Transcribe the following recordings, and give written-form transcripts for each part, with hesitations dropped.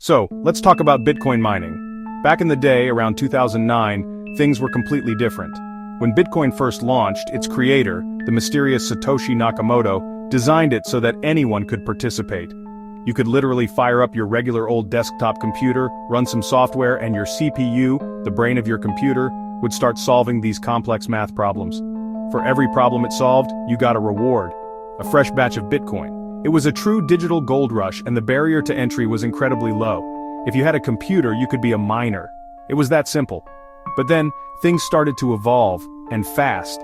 So, let's talk about Bitcoin mining. Back in the day, around 2009, things were completely different. When Bitcoin first launched, its creator, the mysterious Satoshi Nakamoto, designed it so that anyone could participate. You could literally fire up your regular old desktop computer, run some software, and your CPU, the brain of your computer, would start solving these complex math problems. For every problem it solved, you got a reward. A fresh batch of Bitcoin. It was a true digital gold rush, and the barrier to entry was incredibly low. If you had a computer, you could be a miner. It was that simple. But then, things started to evolve, and fast.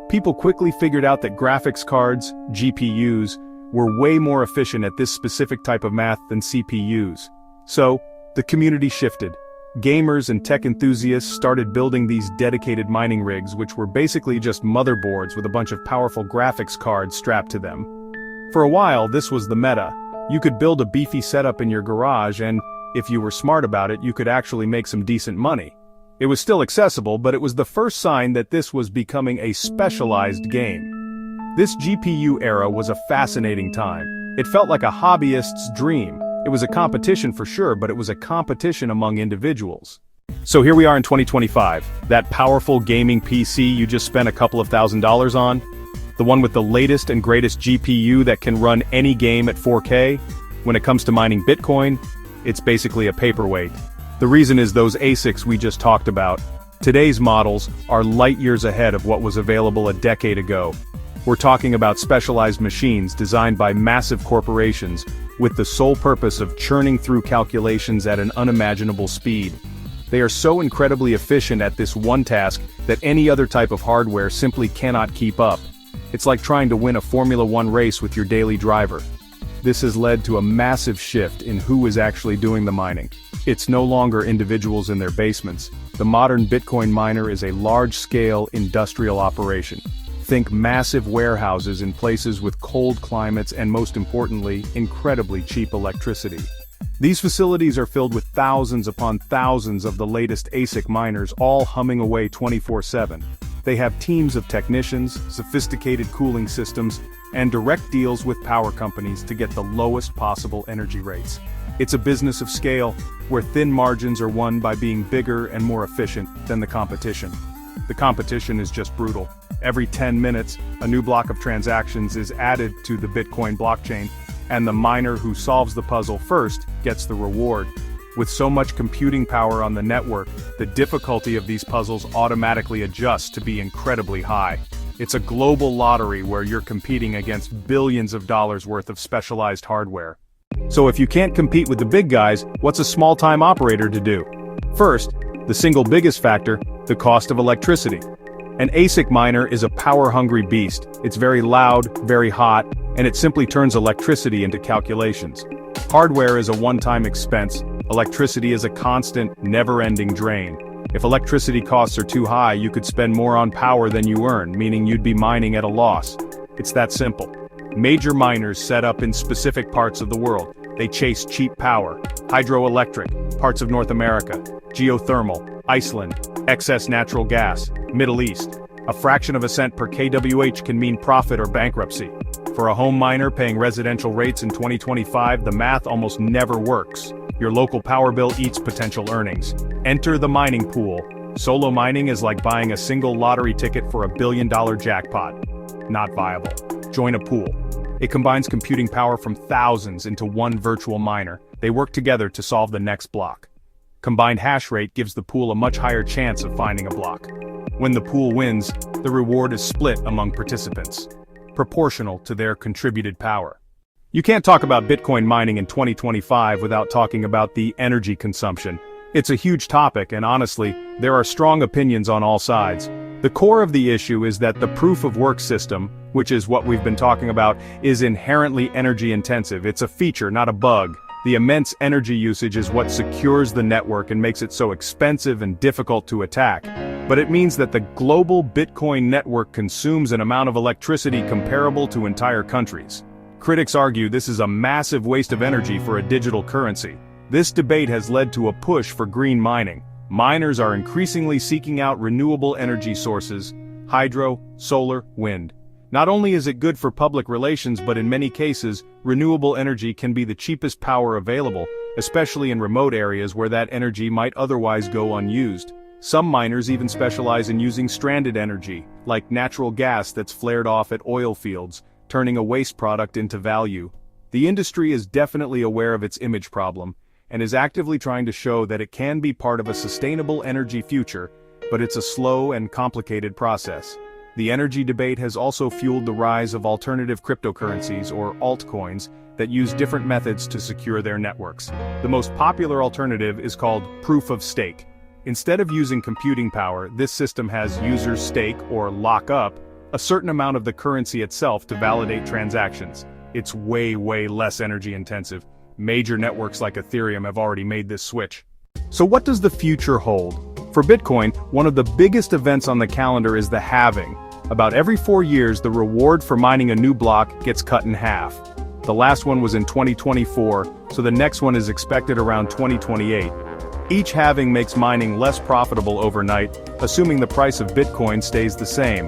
People quickly figured out that graphics cards, GPUs, were way more efficient at this specific type of math than CPUs. So, the community shifted. Gamers and tech enthusiasts started building these dedicated mining rigs, which were basically just motherboards with a bunch of powerful graphics cards strapped to them. For a while, this was the meta. You could build a beefy setup in your garage and, if you were smart about it, you could actually make some decent money. It was still accessible, but it was the first sign that this was becoming a specialized game. This GPU era was a fascinating time. It felt like a hobbyist's dream. It was a competition for sure, but it was a competition among individuals. So here we are in 2025. That powerful gaming PC you just spent a couple of $1,000s on? The one with the latest and greatest GPU that can run any game at 4K? When it comes to mining Bitcoin, it's basically a paperweight. The reason is those ASICs we just talked about. Today's models are light years ahead of what was available a decade ago. We're talking about specialized machines designed by massive corporations with the sole purpose of churning through calculations at an unimaginable speed. They are so incredibly efficient at this one task that any other type of hardware simply cannot keep up. It's like trying to win a Formula One race with your daily driver. This has led to a massive shift in who is actually doing the mining. It's no longer individuals in their basements. The modern Bitcoin miner is a large-scale industrial operation. Think massive warehouses in places with cold climates and, most importantly, incredibly cheap electricity. These facilities are filled with thousands upon thousands of the latest ASIC miners, all humming away 24/7. They have teams of technicians, sophisticated cooling systems, and direct deals with power companies to get the lowest possible energy rates. It's a business of scale, where thin margins are won by being bigger and more efficient than the competition. The competition is just brutal. Every 10 minutes, a new block of transactions is added to the Bitcoin blockchain, and the miner who solves the puzzle first gets the reward. With so much computing power on the network, the difficulty of these puzzles automatically adjusts to be incredibly high. It's a global lottery where you're competing against billions of dollars worth of specialized hardware. So if you can't compete with the big guys, what's a small-time operator to do? First, the single biggest factor, the cost of electricity. An ASIC miner is a power-hungry beast. It's very loud, very hot, and it simply turns electricity into calculations. Hardware is a one-time expense. Electricity is a constant, never-ending drain. If electricity costs are too high, you could spend more on power than you earn, meaning you'd be mining at a loss. It's that simple. Major miners set up in specific parts of the world. They chase cheap power. Hydroelectric, parts of North America. Geothermal, Iceland. Excess natural gas, Middle East. A fraction of a cent per kWh can mean profit or bankruptcy. For a home miner paying residential rates in 2025, the math almost never works. Your local power bill eats potential earnings. Enter the mining pool. Solo mining is like buying a single lottery ticket for $1 billion jackpot. Not viable. Join a pool. It combines computing power from thousands into one virtual miner. They work together to solve the next block. Combined hash rate gives the pool a much higher chance of finding a block. When the pool wins, the reward is split among participants, proportional to their contributed power. You can't talk about Bitcoin mining in 2025 without talking about the energy consumption. It's a huge topic, and honestly, there are strong opinions on all sides. The core of the issue is that the proof-of-work system, which is what we've been talking about, is inherently energy-intensive. It's a feature, not a bug. The immense energy usage is what secures the network and makes it so expensive and difficult to attack. But it means that the global Bitcoin network consumes an amount of electricity comparable to entire countries. Critics argue this is a massive waste of energy for a digital currency. This debate has led to a push for green mining. Miners are increasingly seeking out renewable energy sources, hydro, solar, wind. Not only is it good for public relations, but in many cases, renewable energy can be the cheapest power available, especially in remote areas where that energy might otherwise go unused. Some miners even specialize in using stranded energy, like natural gas that's flared off at oil fields, turning a waste product into value. The industry is definitely aware of its image problem, and is actively trying to show that it can be part of a sustainable energy future, but it's a slow and complicated process. The energy debate has also fueled the rise of alternative cryptocurrencies, or altcoins, that use different methods to secure their networks. The most popular alternative is called proof of stake. Instead of using computing power, this system has users stake, or lock up, a certain amount of the currency itself to validate transactions. It's way less energy intensive. Major networks like Ethereum have already made this switch. So what does the future hold? For Bitcoin, one of the biggest events on the calendar is the halving. About every 4 years, the reward for mining a new block gets cut in half. The last one was in 2024, so the next one is expected around 2028. Each halving makes mining less profitable overnight, assuming the price of Bitcoin stays the same.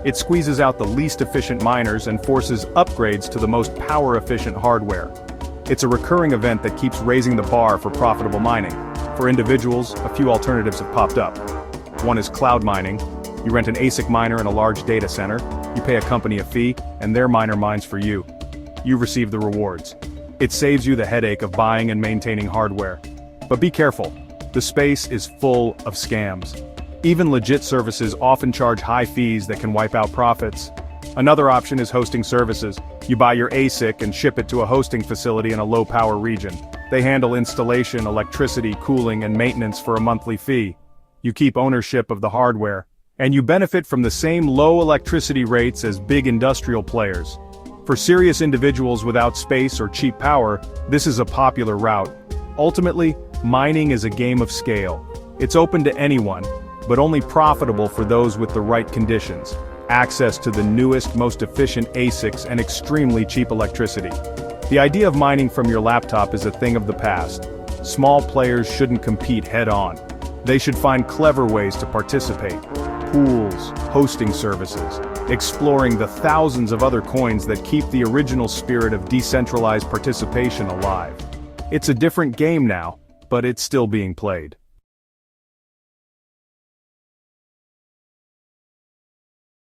It squeezes out the least efficient miners and forces upgrades to the most power-efficient hardware. It's a recurring event that keeps raising the bar for profitable mining. For individuals, a few alternatives have popped up. One is cloud mining. You rent an ASIC miner in a large data center, you pay a company a fee, and their miner mines for you. You receive the rewards. It saves you the headache of buying and maintaining hardware. But be careful, the space is full of scams. Even legit services often charge high fees that can wipe out profits. Another option is hosting services. You buy your ASIC and ship it to a hosting facility in a low-power region. They handle installation, electricity, cooling, and maintenance for a monthly fee. You keep ownership of the hardware, and you benefit from the same low electricity rates as big industrial players. For serious individuals without space or cheap power, this is a popular route. Ultimately, mining is a game of scale. It's open to anyone, but only profitable for those with the right conditions. Access to the newest, most efficient ASICs and extremely cheap electricity. The idea of mining from your laptop is a thing of the past. Small players shouldn't compete head-on. They should find clever ways to participate. Pools, hosting services, exploring the thousands of other coins that keep the original spirit of decentralized participation alive. It's a different game now, but it's still being played.